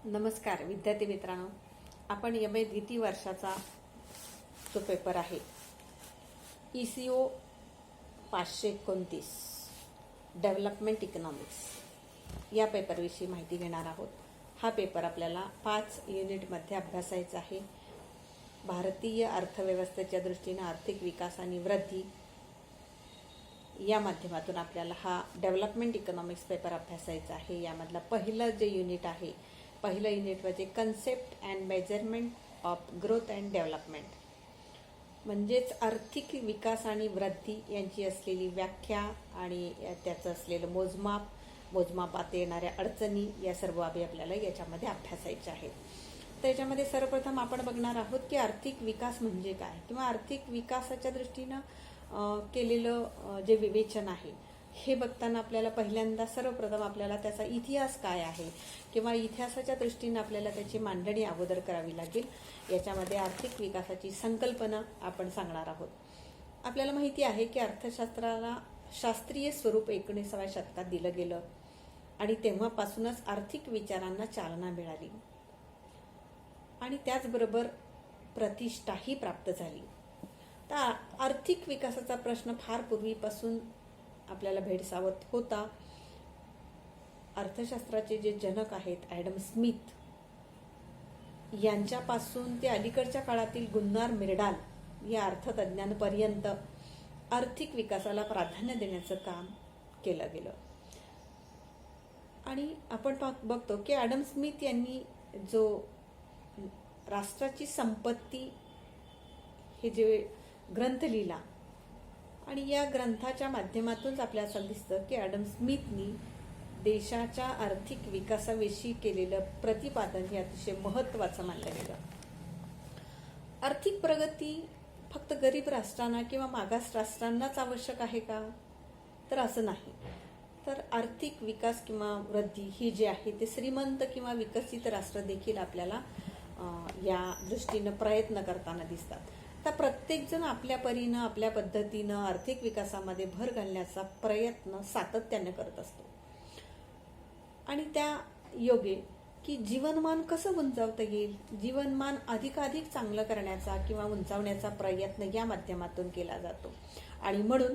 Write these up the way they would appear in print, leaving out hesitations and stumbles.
नमस्कार विद्यार्थी मित्रांनो, आपण MA द्वितीय वर्षाचा जो पेपर आहे ECO 529 डेव्हलपमेंट इकॉनॉमिक्स या पेपरविषयी माहिती घेणार आहोत। हा पेपर आपल्याला 5 युनिटमध्ये अभ्यासायचा आहे। भारतीय अर्थव्यवस्थेच्या दृष्टीने आर्थिक विकास आणि वृद्धी या माध्यमातून आपल्याला हा डेव्हलपमेंट इकॉनॉमिक्स पेपर अभ्यासायचा आहे। यामधला पहिलं जे युनिट आहे, पहिलं युनिट म्हणजे concept and measurement of growth and development, म्हणजेच आर्थिक विकास आणि वृद्धी यांची असलेली व्याख्या आणि त्याचं असलेलं मोजमापात येणाऱ्या अडचणी या सर्व बाबी आपल्याला याच्यामध्ये अभ्यासायच्या आहेत। तर याच्यामध्ये सर्वप्रथम आपण बघणार आहोत की आर्थिक विकास म्हणजे काय, किंवा आर्थिक विकासाच्या दृष्टीनं केलेलं जे विवेचन आहे हे बघताना आपल्याला पहिल्यांदा सर्वप्रथम आपल्याला त्याचा इतिहास काय आहे किंवा इतिहासाच्या दृष्टीने आपल्याला त्याची मांडणी अगोदर करावी लागेल। याच्यामध्ये आर्थिक विकासाची संकल्पना आपण सांगणार आहोत। आपल्याला माहिती आहे की अर्थशास्त्राला शास्त्रीय स्वरूप 19व्या शतकात दिलं गेलं आणि तेव्हापासूनच आर्थिक विचारांना चालना मिळाली आणि त्याचबरोबर प्रतिष्ठाही प्राप्त झाली। तर आर्थिक विकासाचा प्रश्न फार पूर्वीपासून आपल्याला भेडसावत होता। अर्थशास्त्राचे जे जनक आहेत ॲडम स्मिथ यांच्यापासून ते अलीकडच्या काळातील गुन्नार मिर्डाल या अर्थतज्ञांपर्यंत आर्थिक विकासाला प्राधान्य देण्याचं काम केलं गेलं। आणि आपण बघतो की ॲडम स्मिथ यांनी जो राष्ट्राची संपत्ती हे जे ग्रंथ लिहिला आणि या ग्रंथाच्या माध्यमातूनच आपल्याला असं दिसतं की ॲडम स्मिथनी देशाच्या आर्थिक विकासाविषयी केलेलं प्रतिपादन हे अतिशय महत्त्वाचं मानलं गेलं। आर्थिक प्रगती फक्त गरीब राष्ट्रांना किंवा मागास राष्ट्रांनाच आवश्यक आहे का, तर असं नाही। तर आर्थिक विकास किंवा वृद्धी ही जी आहे ते श्रीमंत किंवा विकसित राष्ट्र देखील आपल्याला या दृष्टीनं प्रयत्न करताना दिसतात। तर प्रत्येकजण आपल्या परीनं आपल्या पद्धतीनं आर्थिक विकासामध्ये भर घालण्याचा प्रयत्न सातत्याने करत असतो आणि त्या योगे की जीवनमान कसं उंचावता येईल, जीवनमान अधिकाधिक चांगलं करण्याचा किंवा उंचावण्याचा प्रयत्न या माध्यमातून केला जातो। आणि म्हणून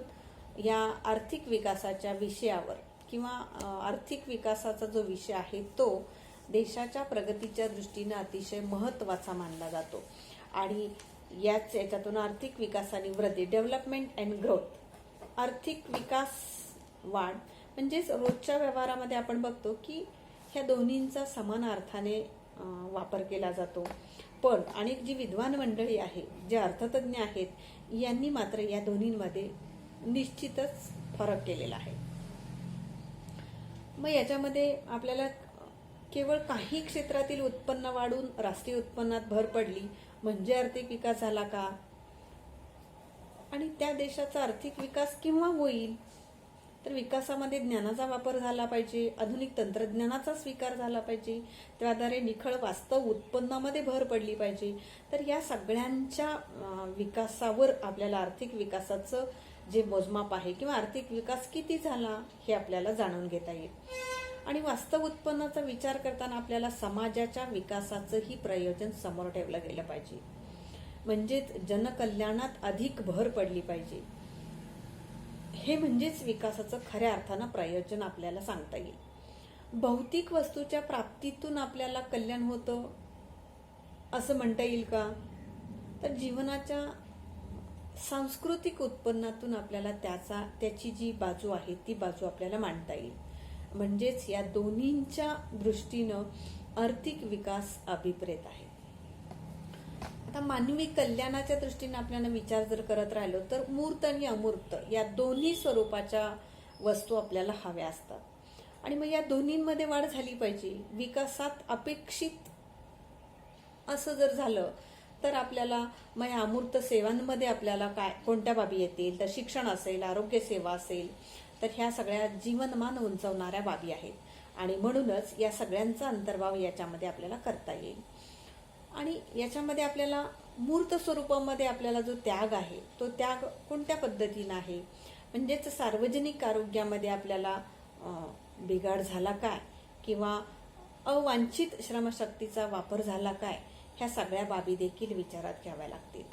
या आर्थिक विकासाच्या विषयावर किंवा आर्थिक विकासाचा जो विषय आहे तो देशाच्या प्रगतीच्या दृष्टीने अतिशय महत्त्वाचा मानला जातो। आणि याच्यातून आर्थिक विकास आणि वृद्धी, डेव्हलपमेंट अँड ग्रोथ, आर्थिक विकास वाढ म्हणजेच रोजच्या व्यवहारामध्ये आपण बघतो की ह्या दोन्हींचा समान अर्थाने वापर केला जातो। पण अनेक जी विद्वान मंडळी आहे, जे अर्थतज्ञ आहेत, यांनी मात्र या दोन्हींमध्ये निश्चितच फरक केलेला आहे। मग याच्यामध्ये आपल्याला केवळ काही क्षेत्रातील उत्पन्न वाढून राष्ट्रीय उत्पन्नात भर पडली म्हणजे आर्थिक विकास झाला का, आणि त्या देशाचा आर्थिक विकास केव्हा होईल, तर विकासामध्ये ज्ञानाचा वापर झाला पाहिजे, आधुनिक तंत्रज्ञानाचा स्वीकार झाला पाहिजे, त्याद्वारे निखळ वास्तव उत्पन्नामध्ये भर पडली पाहिजे। तर या सगळ्यांच्या विकासावर आपल्याला आर्थिक विकासाचं जे मोजमाप आहे किंवा आर्थिक विकास किती झाला हे आपल्याला जाणून घेता येईल। आणि वास्तव उत्पन्नाचा विचार करताना आपल्याला समाजाच्या विकासाचंही प्रयोजन समोर ठेवलं गेलं पाहिजे, म्हणजेच जनकल्याणात अधिक भर पडली पाहिजे। हे म्हणजेच विकासाचं खऱ्या अर्थानं प्रयोजन आपल्याला सांगता येईल। भौतिक वस्तूच्या प्राप्तीतून आपल्याला कल्याण होतं असं म्हणता येईल का, तर जीवनाच्या सांस्कृतिक उत्पन्नातून आपल्याला त्याची जी बाजू आहे ती बाजू आपल्याला मांडता येईल। म्हणजेच या दोन्हींच्या दृष्टीनं आर्थिक विकास अभिप्रेत आहे। आता मानवी कल्याणाच्या दृष्टीने आपल्याला विचार जर करत राहिलो तर मूर्त आणि अमूर्त या दोन्ही स्वरूपाच्या वस्तू आपल्याला हव्या असतात आणि मग या दोन्हींमध्ये वाढ झाली पाहिजे। विकासात अपेक्षित असं जर झालं तर आपल्याला मग या अमूर्त सेवांमध्ये आपल्याला कोणत्या बाबी येतील, तर शिक्षण असेल, आरोग्य सेवा असेल, तर ह्या सगळ्या जीवनमान उंचावणाऱ्या बाबी आहेत आणि म्हणूनच या सगळ्यांचा अंतर्भाव याच्यामध्ये आपल्याला करता येईल। आणि याच्यामध्ये आपल्याला मूर्त स्वरूपामध्ये आपल्याला जो त्याग आहे तो त्याग कोणत्या पद्धतीनं आहे, म्हणजेच सार्वजनिक आरोग्यामध्ये आपल्याला बिघाड झाला काय किंवा अवांछित श्रमशक्तीचा वापर झाला काय, ह्या सगळ्या बाबी देखील विचारात घ्याव्या लागतील.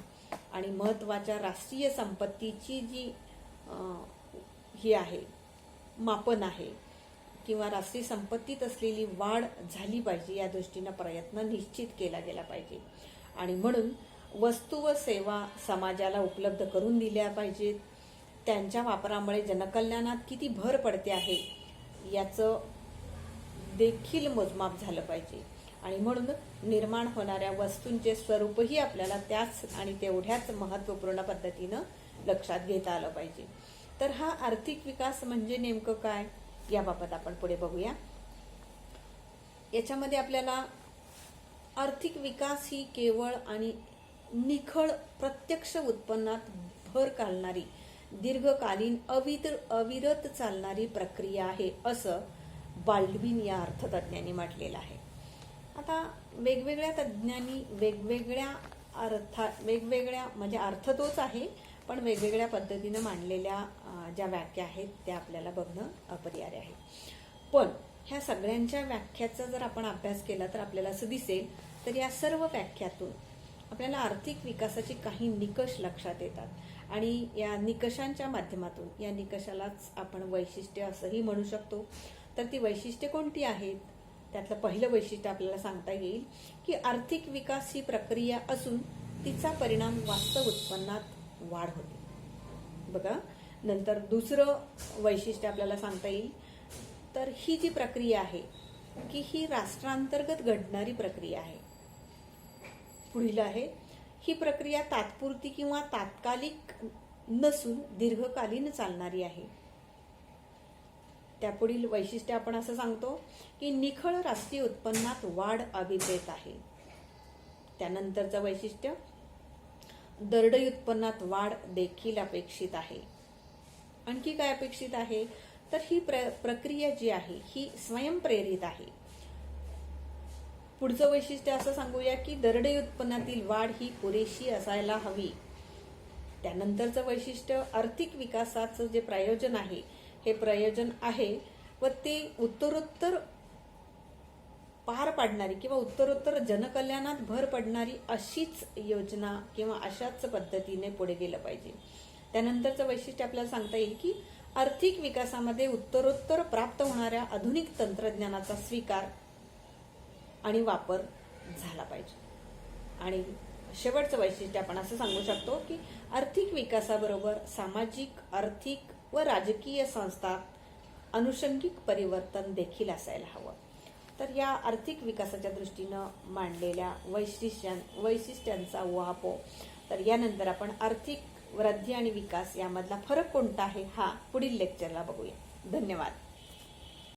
आणि महत्त्वाच्या राष्ट्रीय संपत्तीची जी ही आहे, मापन आहे किंवा राष्ट्रीय संपत्तीत असलेली वाढ झाली पाहिजे, या दृष्टीनं प्रयत्न निश्चित केला गेला पाहिजे. आणि म्हणून वस्तू व सेवा समाजाला उपलब्ध करून दिल्या पाहिजेत. त्यांच्या वापरामुळे जनकल्याणात किती भर पडते आहे याचं देखील मोजमाप झालं पाहिजे. आणि म्हणून निर्माण होणाऱ्या वस्तूंचे स्वरूपही आपल्याला त्याच आणि तेवढ्याच महत्त्वपूर्ण पद्धतीनं लक्षात घेता आलं पाहिजे. तर हा आर्थिक विकास म्हणजे नेमकं काय, याबाबत आपण पुढे बघूया. याच्यामध्ये आपल्याला आर्थिक विकास ही केवळ आणि निखळ प्रत्यक्ष उत्पन्नात भर घालणारी दीर्घकालीन अविरत चालणारी प्रक्रिया आहे, असं बाल्डविन या अर्थतज्ञांनी म्हटलेलं आहे. आता वेगवेगळ्या तज्ज्ञांनी वेगवेगळ्या म्हणजे अर्थ तोच आहे, पण वेगवेगळ्या पद्धतीनं मांडलेल्या ज्या व्याख्या आहेत त्या आपल्याला बघणं अपरिहार्य आहे. पण ह्या सगळ्यांच्या व्याख्याचा जर आपण अभ्यास केला तर आपल्याला असं दिसेल तर या सर्व व्याख्यातून आपल्याला आर्थिक विकासाची काही निकष लक्षात येतात आणि या निकषांच्या माध्यमातून, या निकषालाच आपण वैशिष्ट्य असंही म्हणू शकतो. तर ती वैशिष्ट्ये कोणती आहेत, त्यातलं पहिलं वैशिष्ट्य आपल्याला सांगता येईल की आर्थिक विकास ही प्रक्रिया असून तिचा परिणाम वास्तव उत्पन्नात वाढ होते. बघा, नंतर दुसरं वैशिष्ट्य आपल्याला सांगता येईल तर ही जी प्रक्रिया आहे की ही राष्ट्रांतर्गत घडणारी प्रक्रिया आहे. पुढील आहे, ही प्रक्रिया तात्पुरती किंवा तात्कालिक नसून दीर्घकालीन चालणारी आहे. त्यापुढील वैशिष्ट्य आपण असं सांगतो की निखळ राष्ट्रीय उत्पन्नात वाढ अभिप्रेत आहे. त्यानंतरचं वैशिष्ट्य, दरडोई उत्पन्नात वाढ देखील अपेक्षित आहे. आणखी काय अपेक्षित आहे तर ही प्रक्रिया जी आहे ही स्वयंप्रेरित आहे. पुढचं वैशिष्ट्य असं सांगूया की दरडोई उत्पन्नातील वाढ ही पुरेशी असायला हवी. त्यानंतरचं वैशिष्ट्य, आर्थिक विकासाचं जे प्रयोजन आहे हे प्रयोजन आहे व ते उत्तरोत्तर पार पाडणारी किंवा उत्तरोत्तर जनकल्याणात भर पडणारी अशीच योजना किंवा अशाच पद्धतीने पुढे गेलं पाहिजे. त्यानंतरचं वैशिष्ट्य आपल्याला सांगता येईल की आर्थिक विकासामध्ये उत्तरोत्तर प्राप्त होणाऱ्या आधुनिक तंत्रज्ञानाचा स्वीकार आणि वापर झाला पाहिजे. आणि शेवटचं वैशिष्ट्य आपण असं सांगू शकतो की आर्थिक विकासाबरोबर सामाजिक, आर्थिक व राजकीय संस्थात अनुषंगिक परिवर्तन देखील असायला हवं. तर या आर्थिक विकासाच्या दृष्टीनं मांडलेल्या वैशिष्ट्यांचा उहापोह. तर यानंतर आपण आर्थिक वृद्धी आणि विकास यामधला फरक कोणता आहे हा पुढील लेक्चरला बघूया. धन्यवाद.